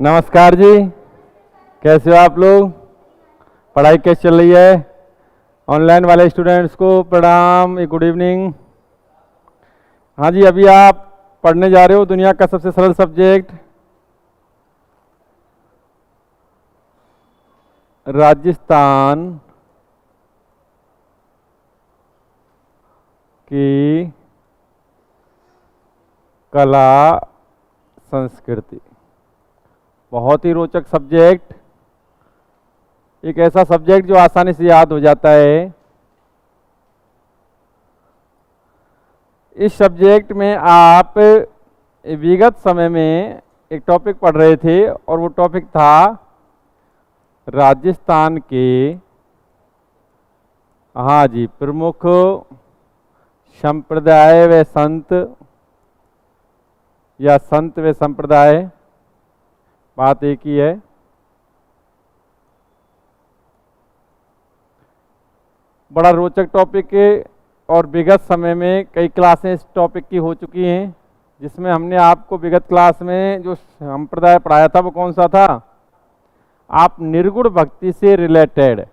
नमस्कार जी। कैसे हो आप लोग? पढ़ाई कैसी चल रही है? ऑनलाइन वाले स्टूडेंट्स को प्रणाम, गुड इवनिंग। हाँ जी, अभी आप पढ़ने जा रहे हो दुनिया का सबसे सरल सब्जेक्ट राजस्थान की कला संस्कृति। बहुत ही रोचक सब्जेक्ट, एक ऐसा सब्जेक्ट जो आसानी से याद हो जाता है। इस सब्जेक्ट में आप विगत समय में एक टॉपिक पढ़ रहे थे और वो टॉपिक था राजस्थान के, हाँ जी, प्रमुख संप्रदाय व संत या संत व संप्रदाय, बात एक ही है। बड़ा रोचक टॉपिक है और विगत समय में कई क्लासें इस टॉपिक की हो चुकी हैं, जिसमें हमने आपको विगत क्लास में जो संप्रदाय पढ़ाया था वो कौन सा था? आप निर्गुण भक्ति से रिलेटेड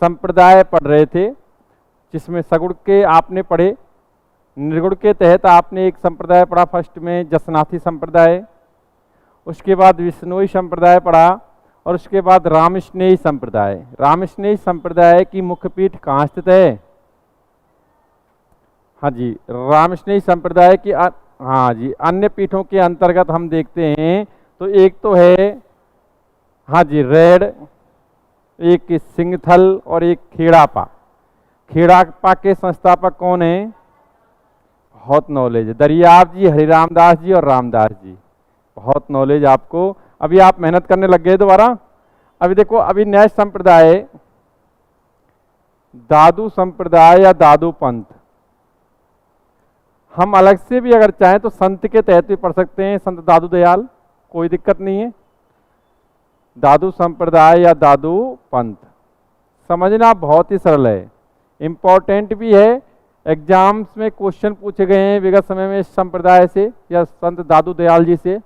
संप्रदाय पढ़ रहे थे, जिसमें सगुण के आपने पढ़े, निर्गुण के तहत आपने एक संप्रदाय पढ़ा फर्स्ट में जसनाथी संप्रदाय, उसके बाद विष्णोई संप्रदाय पढ़ा और उसके बाद रामस्नेही संप्रदाय। रामस्नेही संप्रदाय की मुख्य पीठ कहाँ स्थित है? हाँ जी, रामस्नेही संप्रदाय की हाँ जी, अन्य पीठों के अंतर्गत हम देखते हैं तो एक तो है, हाँ जी, रेड, एक सिंगथल और एक खेड़ापा। खेड़ापा के संस्थापक कौन है? बहुत नॉलेज, दरियाब जी, हरिरामदास जी और रामदास जी। बहुत नॉलेज आपको, अभी आप मेहनत करने लग गए दोबारा। अभी देखो, अभी नेक्स्ट संप्रदाय दादू संप्रदाय या दादू पंथ। हम अलग से भी अगर चाहें तो संत के तहत भी पढ़ सकते हैं, संत दादू दयाल, कोई दिक्कत नहीं है। दादू संप्रदाय या दादू पंथ समझना बहुत ही सरल है, इंपॉर्टेंट भी है। एग्जाम्स में क्वेश्चन पूछे गए हैं विगत समय में इस संप्रदाय से या संत दादू दयाल जी से।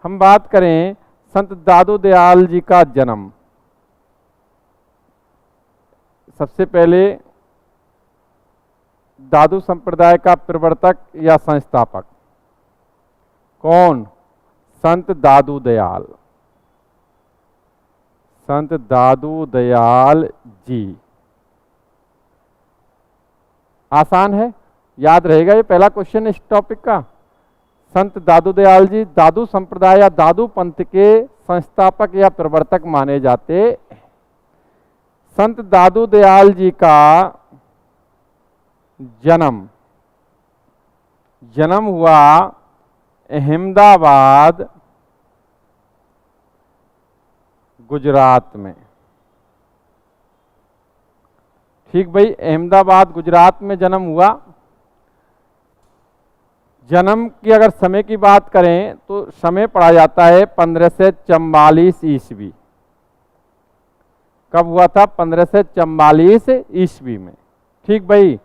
हम बात करें संत दादू दयाल जी का जन्म, सबसे पहले दादू संप्रदाय का प्रवर्तक या संस्थापक कौन? संत दादू दयाल, संत दादू दयाल जी। आसान है, याद रहेगा, ये पहला क्वेश्चन इस टॉपिक का। संत दादू दयाल जी दादू संप्रदाय या दादू पंथ के संस्थापक या प्रवर्तक माने जाते। संत दादू दयाल जी का जन्म हुआ अहमदाबाद, गुजरात में। ठीक भाई, अहमदाबाद गुजरात में जन्म हुआ। जन्म की अगर समय की बात करें तो समय पढ़ा जाता है 1544 ईस्वी। कब हुआ था? 1544 ईस्वी में। ठीक भाई,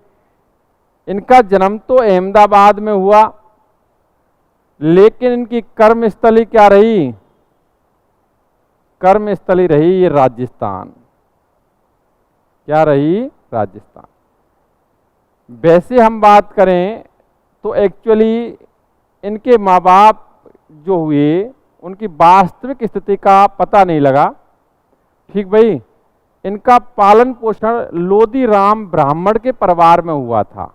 इनका जन्म तो अहमदाबाद में हुआ, लेकिन इनकी कर्मस्थली क्या रही? कर्मस्थली रही ये राजस्थान। क्या रही? राजस्थान। वैसे हम बात करें तो एक्चुअली इनके माँ बाप जो हुए उनकी वास्तविक स्थिति का पता नहीं लगा। ठीक भाई, इनका पालन पोषण लोधी राम ब्राह्मण के परिवार में हुआ था।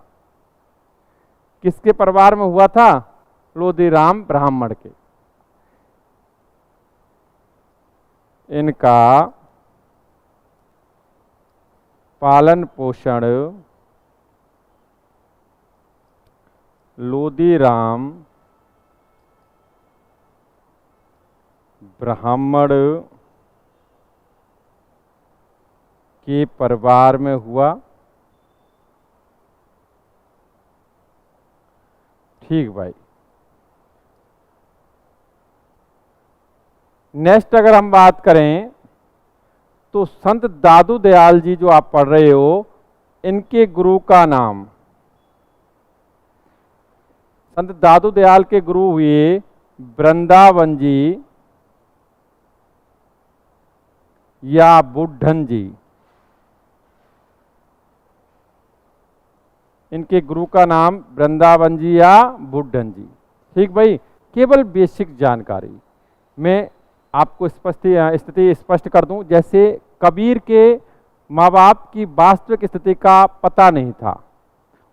किसके परिवार में हुआ था? लोधी राम ब्राह्मण के। इनका पालन पोषण लोधी राम ब्राह्मण के परिवार में हुआ। ठीक भाई, नेक्स्ट अगर हम बात करें तो संत दादू दयाल जी जो आप पढ़ रहे हो, इनके गुरु का नाम, संत दादू दयाल के गुरु हुए वृंदावन जी या बुड्ढन जी। इनके गुरु का नाम वृंदावन जी या बुड्ढन जी। ठीक भाई, केवल बेसिक जानकारी मैं आपको स्थिति स्पष्ट कर दूं। जैसे कबीर के माँ बाप की वास्तविक स्थिति का पता नहीं था,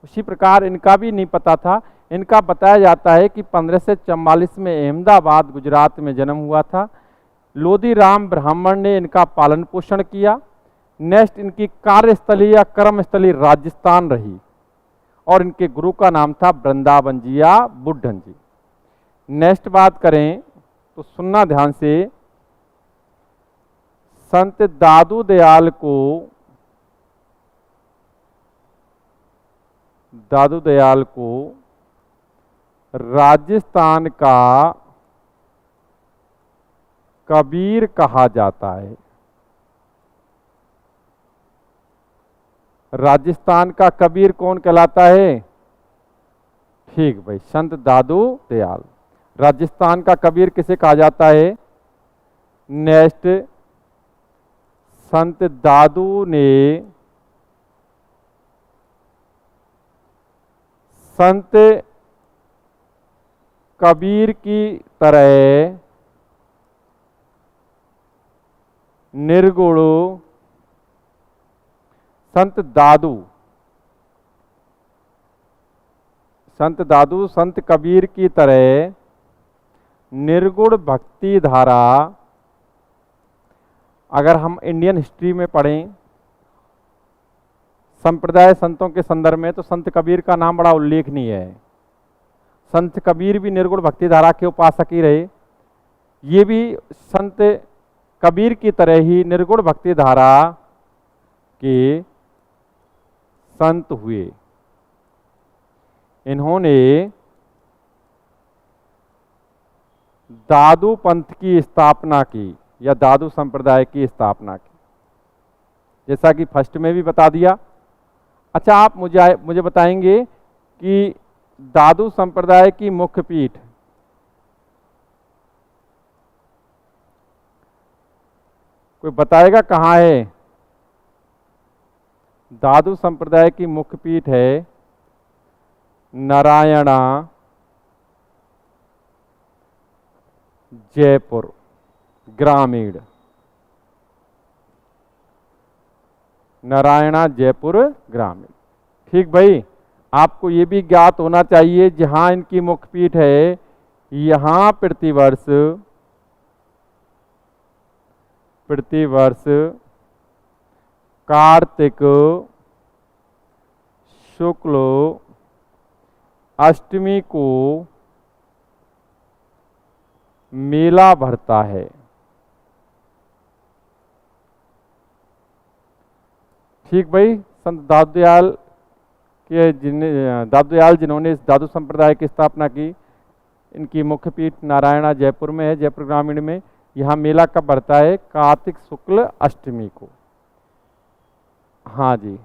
उसी प्रकार इनका भी नहीं पता था। इनका बताया जाता है कि 1544 में अहमदाबाद गुजरात में जन्म हुआ था। लोधी राम ब्राह्मण ने इनका पालन पोषण किया। नेक्स्ट इनकी कार्यस्थली या कर्मस्थली राजस्थान रही और इनके गुरु का नाम था वृंदावन जी या बुड्ढन जी। नेक्स्ट बात करें तो सुनना ध्यान से, संत दादू दयाल को राजस्थान का कबीर कहा जाता है। राजस्थान का कबीर कौन कहलाता है? ठीक भाई, संत दादू दयाल। राजस्थान का कबीर किसे कहा जाता है? नेक्स्ट, संत दादू ने संत कबीर की तरह निर्गुण संत दादू संत कबीर की तरह निर्गुण भक्ति धारा, अगर हम इंडियन हिस्ट्री में पढ़ें संप्रदाय संतों के संदर्भ में, तो संत कबीर का नाम बड़ा उल्लेखनीय है। संत कबीर भी निर्गुण भक्ति धारा के उपासक ही रहे, ये भी संत कबीर की तरह ही निर्गुण भक्ति धारा के संत हुए। इन्होंने दादू पंथ की स्थापना की या दादू संप्रदाय की स्थापना की, जैसा कि फर्स्ट में भी बता दिया। अच्छा, आप मुझे बताएंगे कि दादू संप्रदाय की मुख्य पीठ कोई बताएगा कहाँ है? दादू संप्रदाय की मुख्य पीठ है नारायणा, जयपुर ग्रामीण। नारायणा जयपुर ग्रामीण। ठीक भाई, आपको ये भी ज्ञात होना चाहिए जहां इनकी मुख्य पीठ है, यहां प्रतिवर्ष कार्तिक शुक्ल अष्टमी को मेला भरता है। ठीक भाई, संत दादूदयाल दादूदयाल जिन्होंने इस दादू संप्रदाय की स्थापना की, इनकी मुख्य पीठ नारायणा जयपुर में है, जयपुर ग्रामीण में। यहाँ मेला कब भरता है? कार्तिक शुक्ल अष्टमी को। हाँ जी,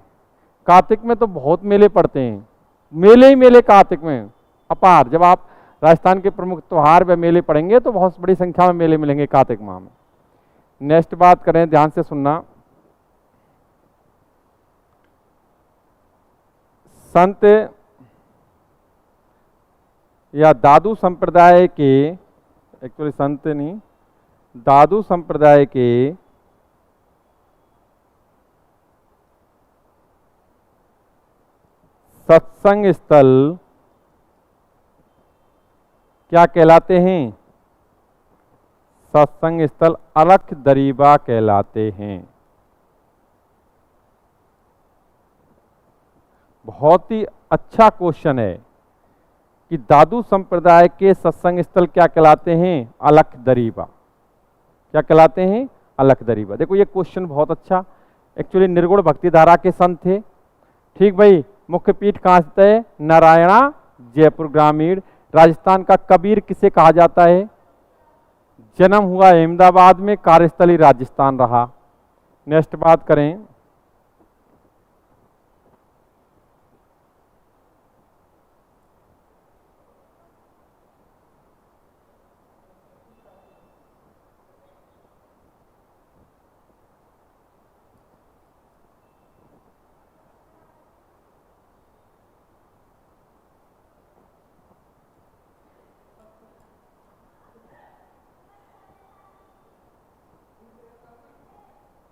कार्तिक में तो बहुत मेले पड़ते हैं, मेले ही मेले कार्तिक में अपार। जब आप राजस्थान के प्रमुख त्योहार व मेले पड़ेंगे तो बहुत बड़ी संख्या में मेले मिलेंगे कार्तिक माह में। नेक्स्ट बात करें, ध्यान से सुनना। संत या दादू संप्रदाय के, एक्चुअली संत नहीं, दादू संप्रदाय के सत्संग स्थल क्या कहलाते हैं? सत्संग स्थल अलख दरीबा कहलाते हैं। बहुत ही अच्छा क्वेश्चन है कि दादू संप्रदाय के सत्संग स्थल क्या कहलाते हैं? अलख दरीबा। क्या कहलाते हैं? अलख दरीबा। देखो ये क्वेश्चन बहुत अच्छा, एक्चुअली निर्गुण भक्ति धारा के संत थे। ठीक भाई, मुख्य पीठ कहाँ स्थित है? नारायणा जयपुर ग्रामीण। राजस्थान का कबीर किसे कहा जाता है? जन्म हुआ अहमदाबाद में, कार्यस्थली राजस्थान रहा। नेक्स्ट बात करें,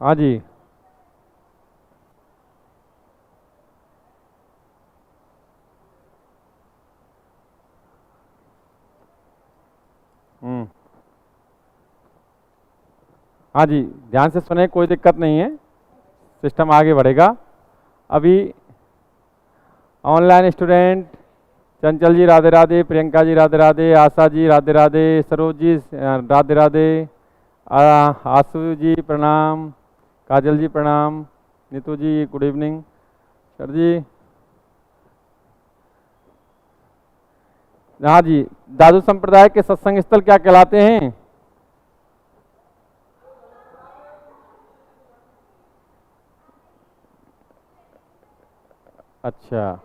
हाँ जी। हाँ जी, ध्यान से सुने, कोई दिक्कत नहीं है, सिस्टम आगे बढ़ेगा। अभी ऑनलाइन स्टूडेंट चंचल जी राधे राधे, प्रियंका जी राधे राधे, आशा जी राधे राधे, सरोज जी राधे राधे, आशु जी प्रणाम, काजल जी प्रणाम, नीतू जी गुड इवनिंग, सर जी। हाँ जी, दादू संप्रदाय के सत्संग स्थल क्या कहलाते हैं? अच्छा,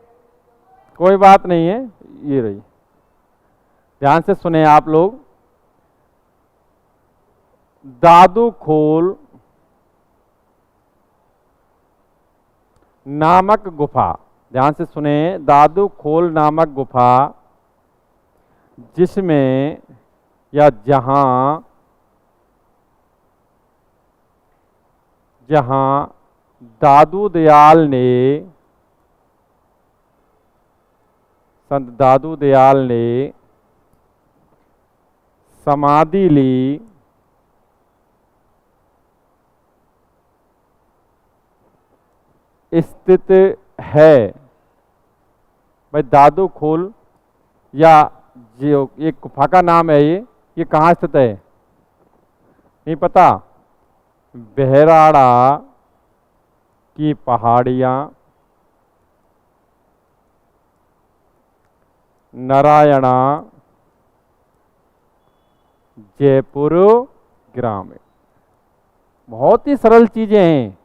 कोई बात नहीं है, ये रही, ध्यान से सुने आप लोग। दादू खोल नामक गुफा, ध्यान से सुने, दादू खोल नामक गुफा जिसमें या जहां जहां दादू दयाल ने, संत दादू दयाल ने समाधि ली, स्थित है। भाई दादू खोल या जो एक गुफा का नाम है, ये कहाँ स्थित है? नहीं पता? बहराड़ा की पहाड़ियाँ, नारायणा, जयपुर ग्रामीण। बहुत ही सरल चीजें हैं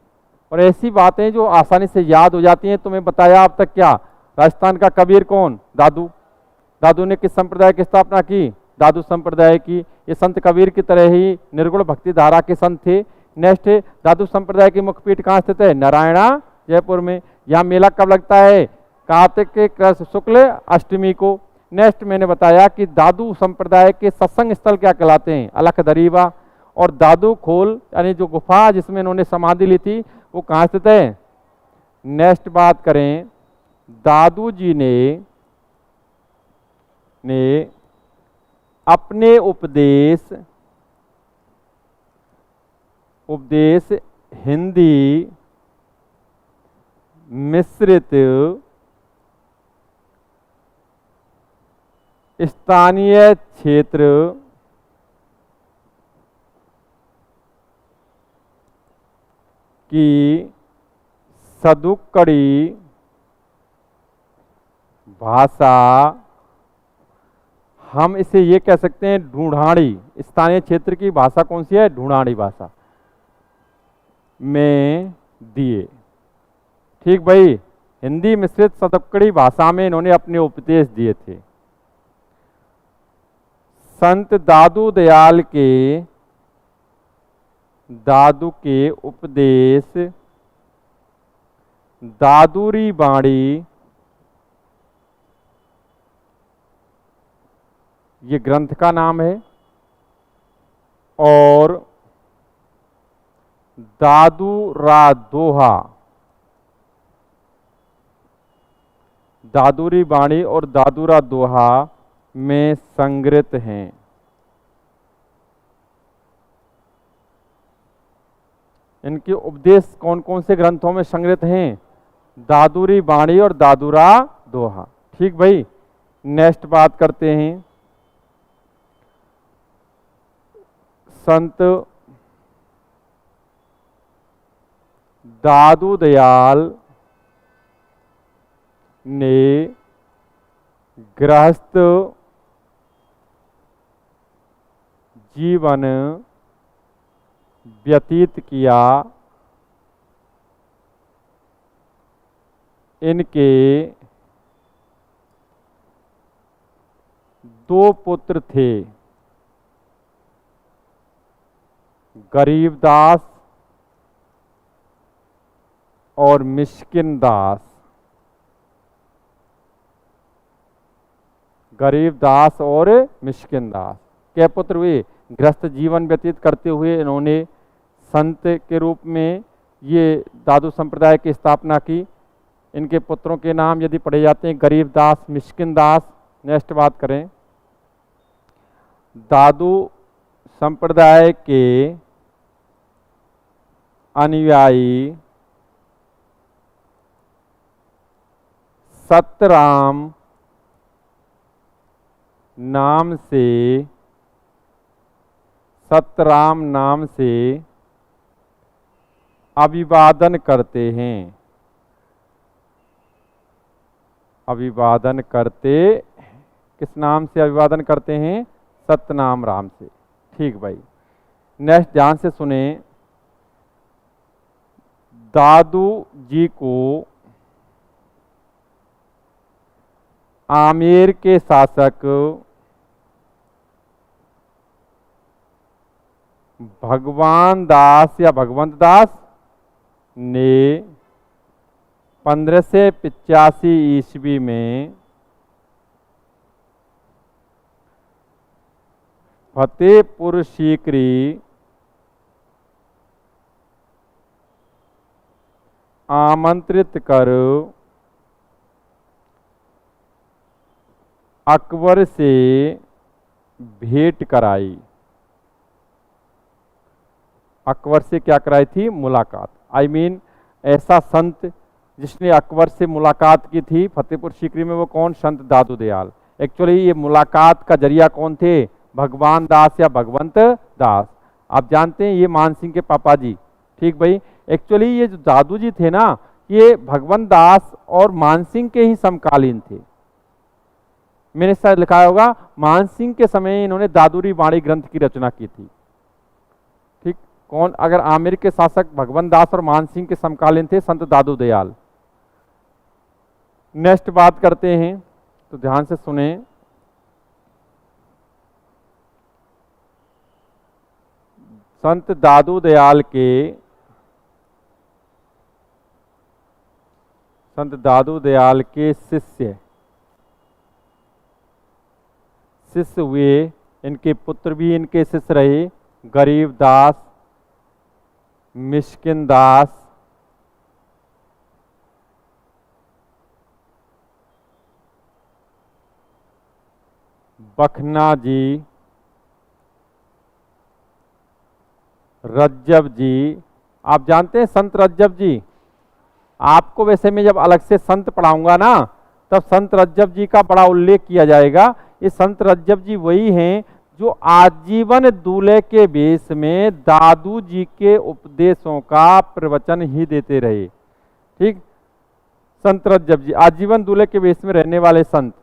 और ऐसी बातें जो आसानी से याद हो जाती हैं। तुम्हें बताया अब तक क्या, राजस्थान का कबीर कौन? दादू। दादू ने किस संप्रदाय की स्थापना की? दादू संप्रदाय की। ये संत कबीर की तरह ही निर्गुण भक्ति धारा के संत थे। नेक्स्ट, दादू संप्रदाय की मुखपीठ कहाँ स्थित है? नारायणा, जयपुर में। यहाँ मेला कब लगता है? कार्तिक के कृष्ण शुक्ल अष्टमी को। नेक्स्ट मैंने बताया कि दादू संप्रदाय के सत्संग स्थल क्या कहलाते हैं? अलख दरीबा। और दादू खोल यानी जो गुफा जिसमें इन्होंने समाधि ली थी वो कहाँ स्थित है? नेक्स्ट बात करें, दादू जी ने अपने उपदेश हिंदी मिश्रित स्थानीय क्षेत्र की सदुक्कड़ी भाषा, हम इसे ये कह सकते हैं ढूंढाड़ी, स्थानीय क्षेत्र की भाषा कौन सी है? ढूंढाड़ी भाषा में दिए। ठीक भाई, हिंदी मिश्रित सदुक्कड़ी भाषा में इन्होंने अपने उपदेश दिए थे। संत दादू दयाल के उपदेश दादूरी बाणी, ये ग्रंथ का नाम है। और दादूरा दोहा, दादूरी बाणी और दादूरा दोहा में संग्रहित हैं। इनके उपदेश कौन कौन से ग्रंथों में संग्रहित हैं? दादूरी बाणी और दादूरा दोहा। ठीक भाई, नेक्स्ट बात करते हैं। संत दादू दयाल ने गृहस्थ जीवन व्यतीत किया। इनके 2 पुत्र थे, गरीबदास और मिस्किन दास। गरीबदास और मिस्किन दास क्या पुत्र हुए? गृहस्थ जीवन व्यतीत करते हुए इन्होंने संत के रूप में ये दादू संप्रदाय की स्थापना की। इनके पुत्रों के नाम यदि पढ़े जाते हैं गरीब दास, मिश्किन दास। नेक्स्ट बात करें, दादू संप्रदाय के अनुयायी सतराम नाम से अभिवादन करते हैं। अभिवादन करते किस नाम से अभिवादन करते हैं? सतनाम राम से। ठीक भाई। नेक्स्ट ध्यान से सुने, दादू जी को आमेर के शासक भगवान दास या भगवंत दास ने 1585 ईस्वी में फतेहपुर सीकरी आमंत्रित कर अकबर से भेंट कराई। अकबर से क्या कराई थी? मुलाकात। आई मीन ऐसा संत जिसने अकबर से मुलाकात की थी फतेहपुर सीकरी में, वो कौन? संत दादू दयाल। एक्चुअली ये मुलाकात का जरिया कौन थे? भगवान दास या भगवंत दास। आप जानते हैं ये मान सिंह के पापा जी। ठीक भाई। एक्चुअली ये जो दादू जी थे ना, ये भगवंत दास और मान सिंह के ही समकालीन थे। मैंने शायद लिखा होगा मान सिंह के समय इन्होंने दादूरी वाणी ग्रंथ की रचना की थी। ठीक। कौन? अगर आमेर के शासक भगवंत दास और मान सिंह के समकालीन थे संत दादू दयाल। नेक्स्ट बात करते हैं, तो ध्यान से सुने, संत दादू दयाल के शिष्य हुए। इनके पुत्र भी इनके शिष्य रहे, गरीब दास, मिश्किन दास, बखना जी, रज्जब जी। आप जानते हैं संत रज्जब जी? आपको वैसे मैं जब अलग से संत पढ़ाऊंगा ना, तब संत रज्जब जी का बड़ा उल्लेख किया जाएगा। ये संत रज्जब जी वही हैं जो आजीवन दूल्हे के वेश में दादू जी के उपदेशों का प्रवचन ही देते रहे। ठीक। संत रज्जब जी आजीवन दूल्हे के वेश में रहने वाले संत।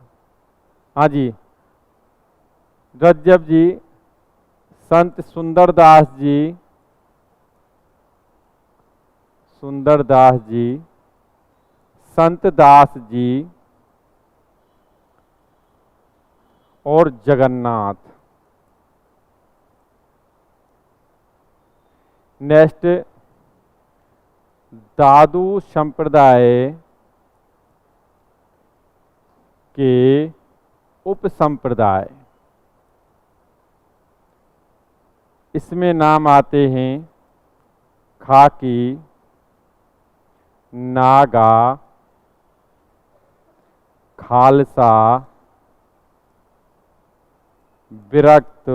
हाँ जी, रज्जब जी, संत सुंदरदास जी, संत दास जी और जगन्नाथ। नेक्स्ट, दादू संप्रदाय के उप संप्रदाय। इसमें नाम आते हैं खाकी, नागा, खालसा, विरक्त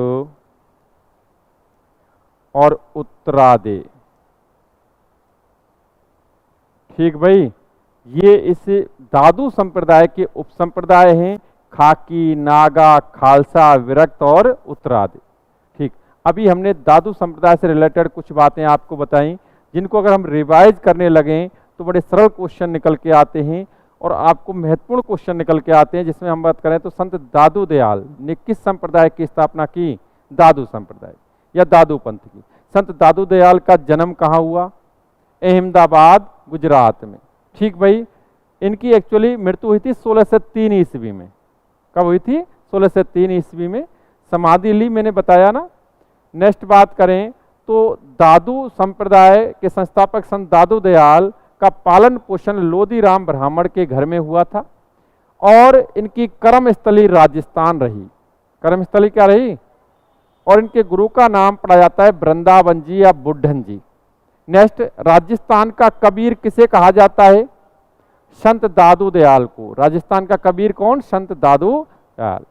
और उत्तरादे। ठीक भाई। ये इस दादू संप्रदाय के उप संप्रदाय हैं, खाकी, नागा, खालसा, विरक्त और उत्तरादे। ठीक। अभी हमने दादू संप्रदाय से रिलेटेड कुछ बातें आपको बताई, जिनको अगर हम रिवाइज करने लगें तो बड़े सरल क्वेश्चन निकल के आते हैं और आपको महत्वपूर्ण क्वेश्चन निकल के आते हैं। जिसमें हम बात करें तो संत दादू दयाल ने किस संप्रदाय की स्थापना की? दादू संप्रदाय या दादू पंथ की। संत दादू दयाल का जन्म कहाँ हुआ? अहमदाबाद, गुजरात में। ठीक भाई। इनकी एक्चुअली मृत्यु हुई थी 1603 ईस्वी में। कब हुई थी? 1603 ईस्वी में समाधि ली, मैंने बताया ना। नेक्स्ट बात करें तो दादू संप्रदाय के संस्थापक संत दादू दयाल का पालन पोषण लोधी राम ब्राह्मण के घर में हुआ था और इनकी कर्मस्थली राजस्थान रही। कर्मस्थली क्या रही? और इनके गुरु का नाम पड़ा जाता है वृंदावन जी या बुढ़न जी। नेक्स्ट, राजस्थान का कबीर किसे कहा जाता है? संत दादू दयाल को। राजस्थान का कबीर कौन? संत दादू दयाल।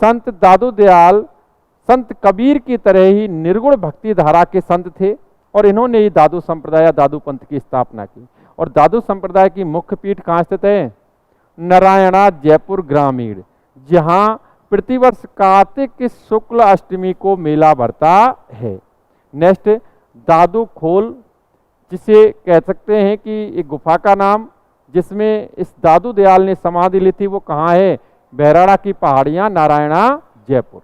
संत दादू दयाल संत कबीर की तरह ही निर्गुण भक्ति धारा के संत थे और इन्होंने ही दादू संप्रदाय या दादू पंथ की स्थापना की। और दादू संप्रदाय की मुख्य पीठ कहाँ स्थित है? नारायणा, जयपुर ग्रामीण, जहां प्रतिवर्ष कार्तिक की शुक्ल अष्टमी को मेला भरता है। नेक्स्ट, दादू खोल, जिसे कह सकते हैं कि एक गुफा का नाम, जिसमें इस दादू दयाल ने समाधि ली थी, वो कहाँ है? बहराड़ा की पहाड़ियां, नारायणा, जयपुर।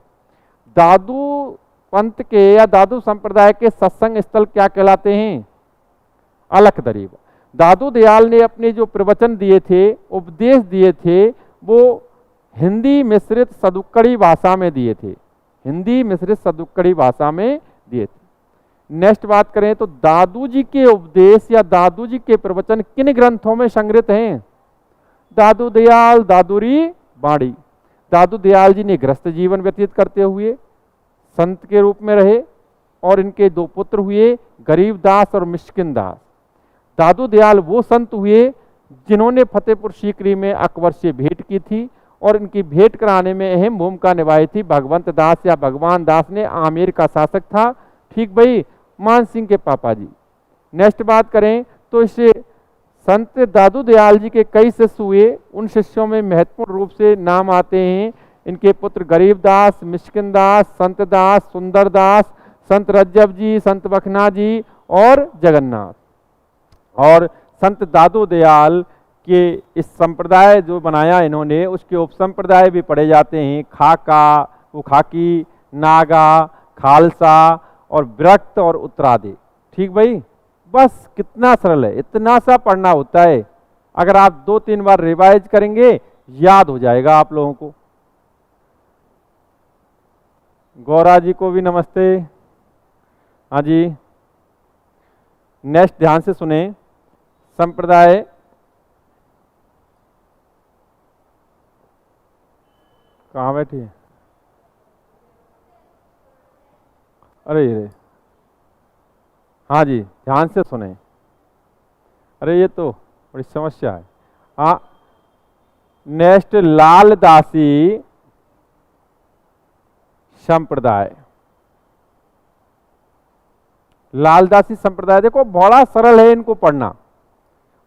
दादू पंथ के या दादू संप्रदाय के सत्संग स्थल क्या कहलाते हैं? अलख-दरी। दादू दयाल ने अपने जो प्रवचन दिए थे, उपदेश दिए थे, वो हिंदी मिश्रित सदुक्कड़ी भाषा में दिए थे। हिंदी मिश्रित सदुक्कड़ी भाषा में दिए थे। नेक्स्ट बात करें तो दादू जी के उपदेश या दादू जी के प्रवचन किन ग्रंथों में संग्रहित हैं? दादू दयाल दादुरी बाणी। दादू दयाल जी ने गृहस्थ जीवन व्यतीत करते हुए संत के रूप में रहे और इनके दो पुत्र हुए, गरीबदास और मिश्किन दास। दादू दयाल वो संत हुए जिन्होंने फतेहपुर सीकरी में अकबर से भेंट की थी और इनकी भेंट कराने में अहम भूमिका निभाई थी भगवंत दास या भगवान दास ने, आमेर का शासक था। ठीक भाई, मान सिंह के पापा जी। नेक्स्ट बात करें तो इसे संत दादू दयाल जी के कई शिष्य हुए। उन शिष्यों में महत्वपूर्ण रूप से नाम आते हैं इनके पुत्र गरीबदास, मिश्किन दास, संत दास, सुंदर दास, संत रज्जब जी, संत बखना जी और जगन्नाथ। और संत दादू दयाल के इस संप्रदाय जो बनाया इन्होंने, उसके उपसंप्रदाय भी पढ़े जाते हैं। खाका, उखाकी, नागा, खालसा और विरक्त और उत्तरादि। ठीक भाई, बस कितना सरल है, इतना सा पढ़ना होता है। अगर आप 2-3 बार रिवाइज करेंगे याद हो जाएगा आप लोगों को। गौरा जी को भी नमस्ते। हाँ जी, नेक्स्ट ध्यान से सुने। संप्रदाय कहाँ बैठी है? अरे हाँ जी, ध्यान से सुने। अरे ये तो बड़ी समस्या है। हाँ, नेक्स्ट, लालदासी संप्रदाय। लालदासी संप्रदाय देखो बड़ा सरल है इनको पढ़ना,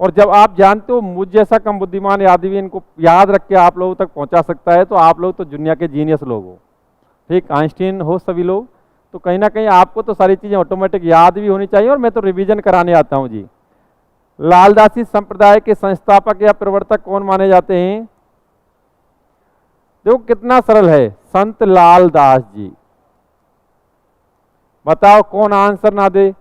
और जब आप जानते हो मुझ जैसा कम बुद्धिमान आदमी इनको याद रख के आप लोगों तक पहुंचा सकता है, तो आप लोग तो दुनिया के जीनियस लोग हो। ठीक, आइंस्टीन हो सभी लोग, तो कहीं ना कहीं आपको तो सारी चीजें ऑटोमेटिक याद भी होनी चाहिए, और मैं तो रिवीजन कराने आता हूं जी। लालदासी संप्रदाय के संस्थापक या प्रवर्तक कौन माने जाते हैं? देखो कितना सरल है, संत लालदास जी। बताओ कौन आंसर ना दे।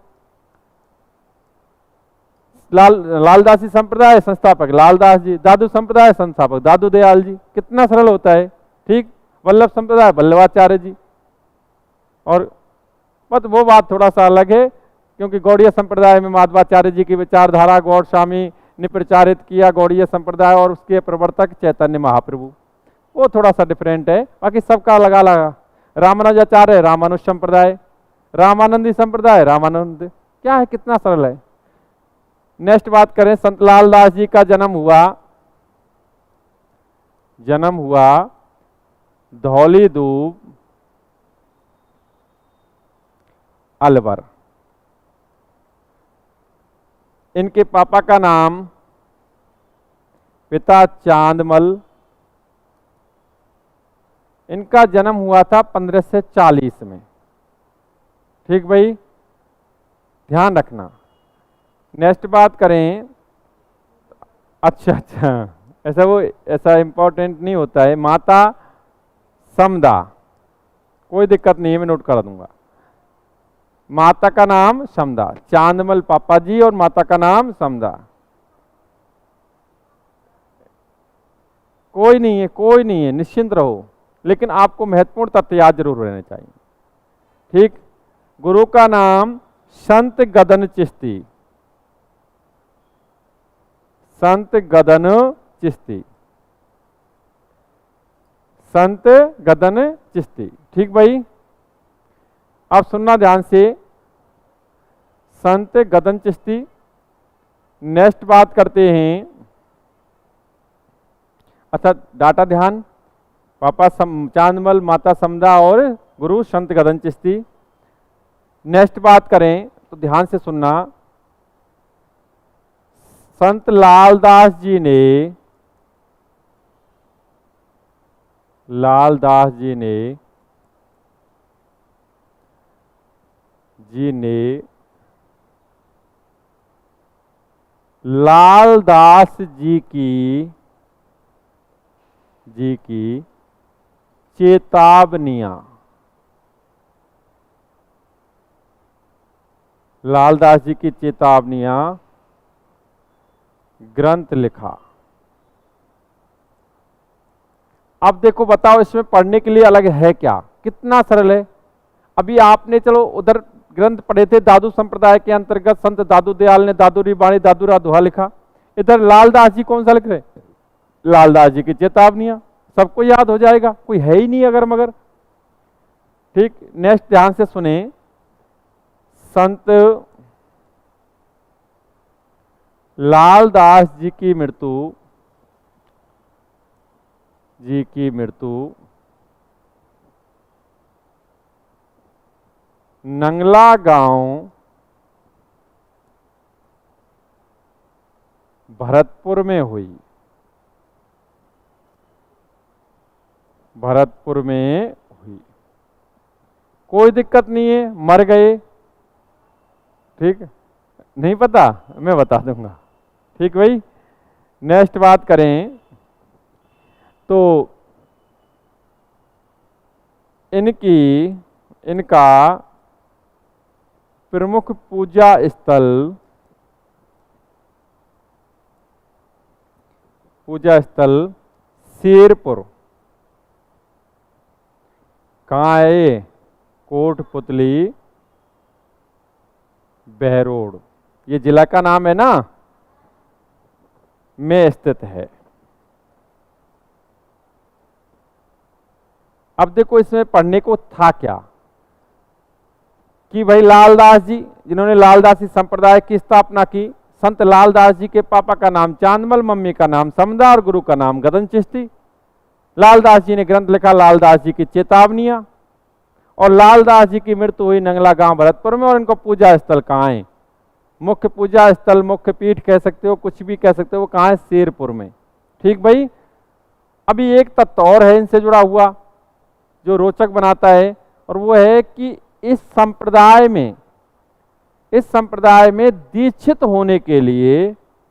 लालदासी संप्रदाय संस्थापक लालदास जी, दादू संप्रदाय संस्थापक दादू दयाल जी। कितना सरल होता है। ठीक, वल्लभ संप्रदाय वल्लभाचार्य जी। और बस वो बात थोड़ा सा अलग है, क्योंकि गौड़ीय संप्रदाय में माधवाचार्य जी की विचारधारा गौड़ स्वामी ने प्रचारित किया गौड़ीय संप्रदाय, और उसके प्रवर्तक चैतन्य महाप्रभु। वो थोड़ा सा डिफरेंट है, बाकी सबका लगा लगा। रामानुजाचार्य रामानुज संप्रदाय, रामानंदी संप्रदाय रामानंद। क्या है, कितना सरल है। नेक्स्ट बात करें, संत लालदास जी का जन्म हुआ धौली दूब अलवर। इनके पापा का नाम, पिता चांदमल। इनका जन्म हुआ था 1540 में। ठीक भाई, ध्यान रखना। नेक्स्ट बात करें, अच्छा ऐसा इंपॉर्टेंट नहीं होता है। माता समदा, कोई दिक्कत नहीं है, मैं नोट करा दूंगा। माता का नाम समदा, चांदमल पापा जी और माता का नाम समदा। कोई नहीं है, निश्चिंत रहो, लेकिन आपको महत्वपूर्ण तथ्य याद जरूर रहने चाहिए। ठीक, गुरु का नाम संत गदन चिश्ती। संत गदन चिश्ती, संत गदन चिश्ती। ठीक भाई, अब सुनना ध्यान से। संत गदन चिश्ती। नेक्स्ट बात करते हैं, अच्छा डाटा ध्यान, पापा चांदमल, माता समदा और गुरु संत गदन चिश्ती। नेक्स्ट बात करें तो ध्यान से सुनना, संत लालदास जी ने, लालदास जी ने लालदास जी की चेतावनियां, लालदास जी की चेतावनियां ग्रंथ लिखा। अब देखो बताओ इसमें पढ़ने के लिए अलग है क्या, कितना सरल है। अभी आपने चलो उधर ग्रंथ पढ़े थे, दादू संप्रदाय के अंतर्गत संत दादू दयाल ने दादूरी बाणी दादूरा दोहा लिखा। इधर लालदास जी कौन सा लिख रहे, लालदास जी की चेतावनियां, सबको याद हो जाएगा, कोई है ही नहीं अगर मगर। ठीक, नेक्स्ट ध्यान से सुने, संत लालदास जी की मृत्यु नंगला गांव भरतपुर में हुई। कोई दिक्कत नहीं है, मर गए, ठीक, नहीं पता मैं बता दूंगा, ठीक भाई। नेक्स्ट बात करें तो इनका प्रमुख पूजा स्थल शेरपुर, कहाँ है ये, कोटपुतली बहरोड, ये जिला का नाम है ना, में स्थित है। अब देखो इसमें पढ़ने को था क्या कि भाई लालदास जी, जिन्होंने लालदासी संप्रदाय की स्थापना की, संत लालदास जी के पापा का नाम चांदमल, मम्मी का नाम समदा और गुरु का नाम गदन चिश्ती। लालदास जी ने ग्रंथ लिखा लालदास जी की चेतावनियां, और लालदास जी की मृत्यु हुई नंगला गांव भरतपुर में। और इनको पूजा स्थल कहाँ है, मुख्य पूजा स्थल, मुख्य पीठ कह सकते हो, कुछ भी कह सकते हो, वो कहाँ है, शेरपुर में। ठीक भाई। अभी एक तत्व और है इनसे जुड़ा हुआ जो रोचक बनाता है, और वो है कि इस संप्रदाय में दीक्षित होने के लिए,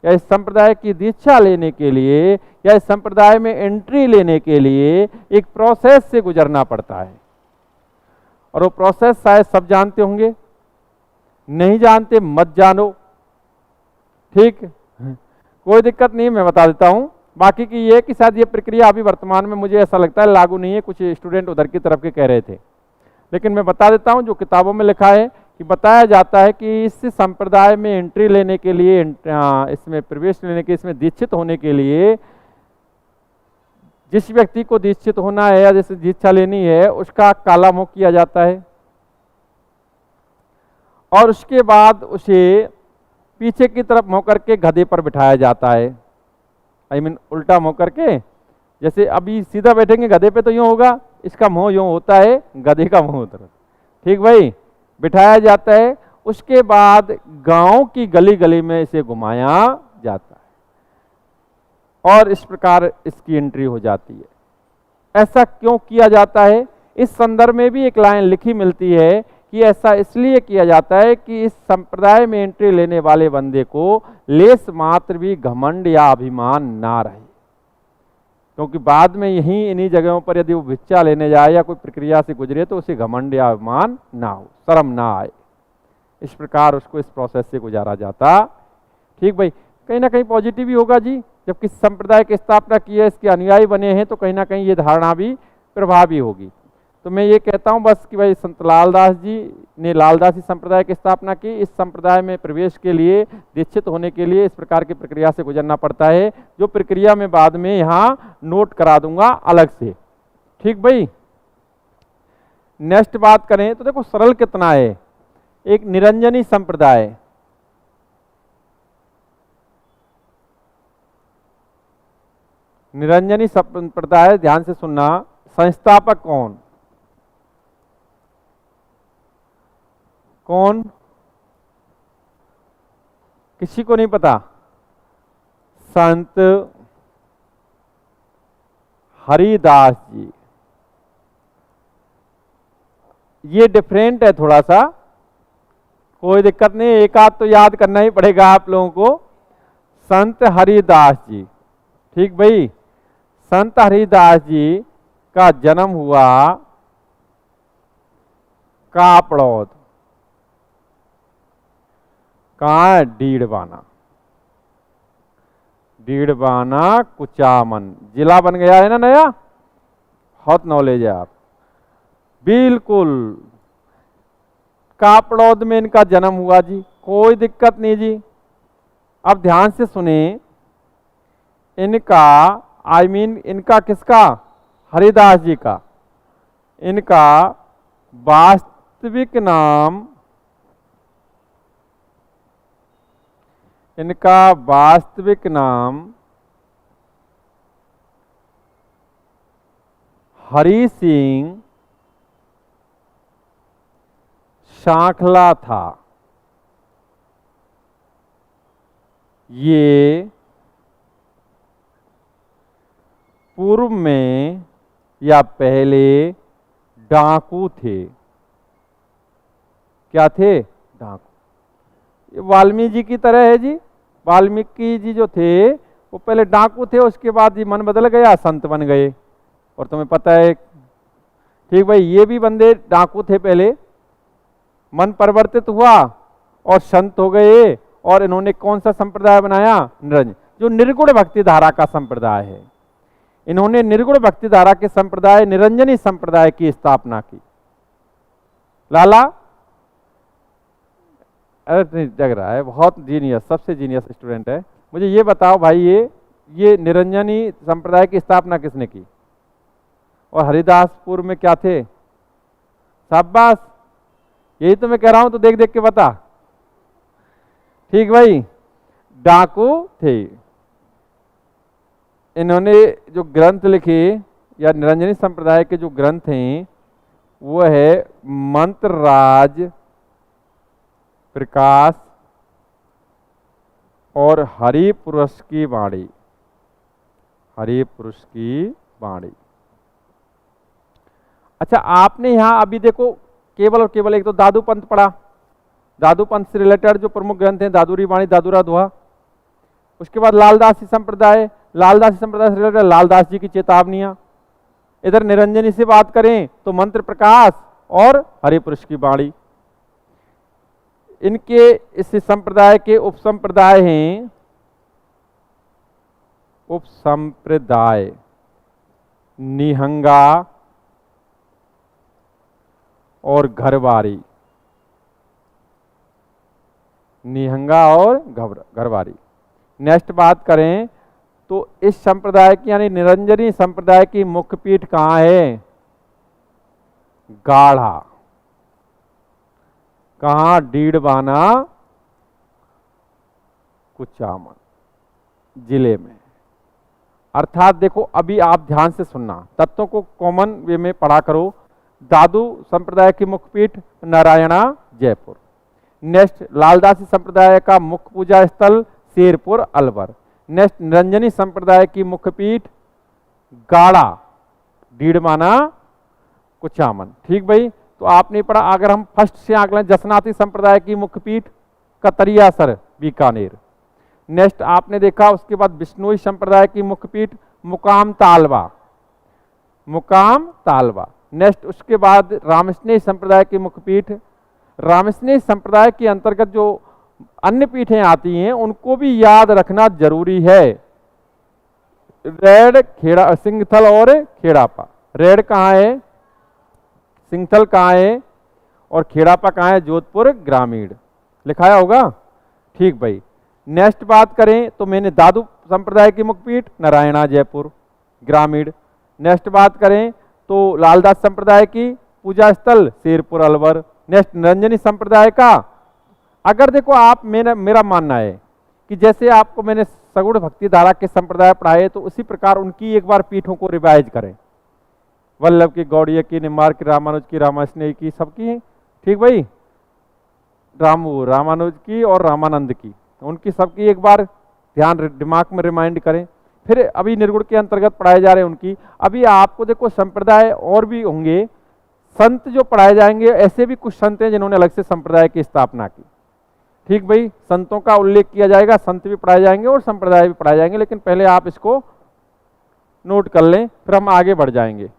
या इस संप्रदाय की दीक्षा लेने के लिए, या इस संप्रदाय में एंट्री लेने के लिए एक प्रोसेस से गुजरना पड़ता है। और वो प्रोसेस शायद सब जानते होंगे, नहीं जानते मत जानो, ठीक, कोई दिक्कत नहीं, मैं बता देता हूं। बाकी की ये कि शायद ये प्रक्रिया अभी वर्तमान में मुझे ऐसा लगता है लागू नहीं है, कुछ स्टूडेंट उधर की तरफ के कह रहे थे, लेकिन मैं बता देता हूं जो किताबों में लिखा है कि बताया जाता है कि इस संप्रदाय में एंट्री लेने के लिए, इसमें प्रवेश लेने के, इसमें दीक्षित होने के लिए, जिस व्यक्ति को दीक्षित होना है या जैसे दीक्षा लेनी है, उसका काला मुंह किया जाता है, और उसके बाद उसे पीछे की तरफ मुंह करके गधे पर बिठाया जाता है। आई मीन उल्टा मुंह करके, जैसे अभी सीधा बैठेंगे गधे पे तो यूं होगा, इसका मुंह यूं होता है, गधे का मुंह होता है। ठीक भाई, बिठाया जाता है। उसके बाद गांव की गली गली में इसे घुमाया जाता है, और इस प्रकार इसकी एंट्री हो जाती है। ऐसा क्यों किया जाता है, इस संदर्भ में भी एक लाइन लिखी मिलती है कि ऐसा इसलिए किया जाता है कि इस संप्रदाय में एंट्री लेने वाले बंदे को लेस मात्र भी घमंड या अभिमान ना रहे, क्योंकि बाद में यहीं इन्हीं जगहों पर यदि वो भिक्षा लेने जाए या कोई प्रक्रिया से गुजरे तो उसे घमंड या अभिमान ना हो, शर्म ना आए। इस प्रकार उसको इस प्रोसेस से गुजारा जाता। ठीक भाई, कहीं ना कहीं पॉजिटिव ही होगा जी, जब किसी संप्रदाय की स्थापना की है, इसके अनुयायी बने हैं, तो कहीं ना कहीं ये धारणा भी प्रभावी होगी। तो मैं ये कहता हूं बस कि भाई संत लालदास जी ने लालदासी संप्रदाय की स्थापना की। इस संप्रदाय में प्रवेश के लिए, दीक्षित होने के लिए इस प्रकार की प्रक्रिया से गुजरना पड़ता है, जो प्रक्रिया में बाद में यहाँ नोट करा दूंगा अलग से। ठीक भाई, नेक्स्ट बात करें तो देखो सरल कितना है। एक निरंजनी संप्रदाय, निरंजनी संप्रदाय, ध्यान से सुनना, संस्थापक कौन? कौन? किसी को नहीं पता? संत हरिदास जी। ये डिफरेंट है थोड़ा सा, कोई दिक्कत नहीं, एक आध तो याद करना ही पड़ेगा आप लोगों को। संत हरिदास जी, ठीक भाई। संत हरिदास जी का जन्म हुआ कापड़ौद। कहाँ है? डीडवाना। डीडवाना कुचामन जिला बन गया है ना नया, बहुत नॉलेज है आप। बिल्कुल कापड़ौद में इनका जन्म हुआ जी, कोई दिक्कत नहीं जी। अब ध्यान से सुने, इनका इनका किसका? हरिदास जी का। इनका वास्तविक नाम, इनका वास्तविक नाम हरि सिंह शाखला था। ये पूर्व में या पहले डाकू थे। क्या थे? डाकू। ये वाल्मीकि जी की तरह है जी। वाल्मीकि जी जो थे वो पहले डाकू थे, उसके बाद जी मन बदल गया, संत बन गए। और तुम्हें पता है, ठीक भाई, ये भी बंदे डाकू थे पहले, मन परिवर्तित हुआ और संत हो गए। और इन्होंने कौन सा संप्रदाय बनाया? निरंजन, जो निर्गुण भक्ति धारा का संप्रदाय है। इन्होंने निर्गुण भक्ति धारा के संप्रदाय निरंजनी संप्रदाय की स्थापना की। लाला अरे नहीं जग रहा है, बहुत जीनियस, सबसे जीनियस स्टूडेंट है। मुझे ये बताओ भाई, ये निरंजनी संप्रदाय की स्थापना किसने की? और हरिदासपुर में क्या थे? शाबाश, यही तो मैं कह रहा हूं, तो देख देख के बता। ठीक भाई, डाकू थे। इन्होंने जो ग्रंथ लिखे या निरंजनी संप्रदाय के जो ग्रंथ हैं वो है मंत्रराज प्रकाश और हरिपुरुष की वाणी। हरिपुरुष की वाणी। अच्छा, आपने यहां अभी देखो केवल और केवल एक तो दादू पंथ पढ़ा। दादू पंथ से रिलेटेड जो प्रमुख ग्रंथ हैं, दादूरी वाणी, दादूरा दोहा। उसके बाद लालदासी संप्रदाय, लालदासी संप्रदाय से रिलेटेड लालदास जी की चेतावनियां। इधर निरंजनी से बात करें तो मंत्र प्रकाश और हरिपुरुष की वाणी। इनके इस संप्रदाय के उपसंप्रदाय हैं, उपसंप्रदाय निहंगा और घरवारी। निहंगा और घरवारी। नेक्स्ट बात करें तो इस संप्रदाय की यानी निरंजनी संप्रदाय की मुख्य पीठ कहां है? गाढ़ा। कहां? डीडवाना कुचामन जिले में। अर्थात देखो, अभी आप ध्यान से सुनना, तत्वों को कॉमन वे में पढ़ा करो। दादू संप्रदाय की मुख्य पीठ नारायणा जयपुर। नेक्स्ट लालदासी संप्रदाय का मुख्य पूजा स्थल शेरपुर अलवर। नेक्स्ट निरंजनी संप्रदाय की मुख्य पीठ गाड़ा डीडवाना कुचामन। ठीक भाई, तो आपने पढ़ा। अगर हम फर्स्ट से आगे जसनाती संप्रदाय की मुख्य पीठ कतरियासर बीकानेर। नेक्स्ट आपने देखा, उसके बाद बिश्नोई संप्रदाय की मुख्य पीठ मुकाम तालवा। मुकाम तालवा। नेक्स्ट उसके बाद रामस्नेह संप्रदाय की मुख्य पीठ। रामस्नेह संप्रदाय के अंतर्गत जो अन्य पीठें आती हैं उनको भी याद रखना जरूरी है। रेड, खेड़ा, सिंगथल और खेड़ापा। रेड कहाँ है? सिंगथल कहाँ है? और खेड़ापा कहाँ है? जोधपुर ग्रामीण। लिखाया होगा। ठीक भाई, नेक्स्ट बात करें तो मैंने दादू संप्रदाय की मुख्य पीठ नारायणा जयपुर ग्रामीण। नेक्स्ट बात करें तो लालदास संप्रदाय की पूजा स्थल शेरपुर अलवर। नेक्स्ट निरंजनी संप्रदाय का, अगर देखो आप मेरा मानना है कि जैसे आपको मैंने सगुण भक्ति धारा के संप्रदाय पढ़ाए, तो उसी प्रकार उनकी एक बार पीठों को रिवाइज करें। वल्लभ की, गौड़ीय की, निम्बार्क की, रामानुज की, रामास्नेही की, सबकी। ठीक भाई, रामानुज की और रामानंद की, उनकी सबकी एक बार ध्यान दिमाग में रिमाइंड करें। फिर अभी निर्गुण के अंतर्गत पढ़ाए जा रहे हैं उनकी। अभी आपको देखो संप्रदाय और भी होंगे, संत जो पढ़ाए जाएंगे, ऐसे भी कुछ संत हैं जिन्होंने अलग से संप्रदाय की स्थापना की। ठीक भाई, संतों का उल्लेख किया जाएगा, संत भी पढ़ाए जाएंगे और संप्रदाय भी पढ़ाए जाएंगे, लेकिन पहले आप इसको नोट कर लें, फिर हम आगे बढ़ जाएंगे।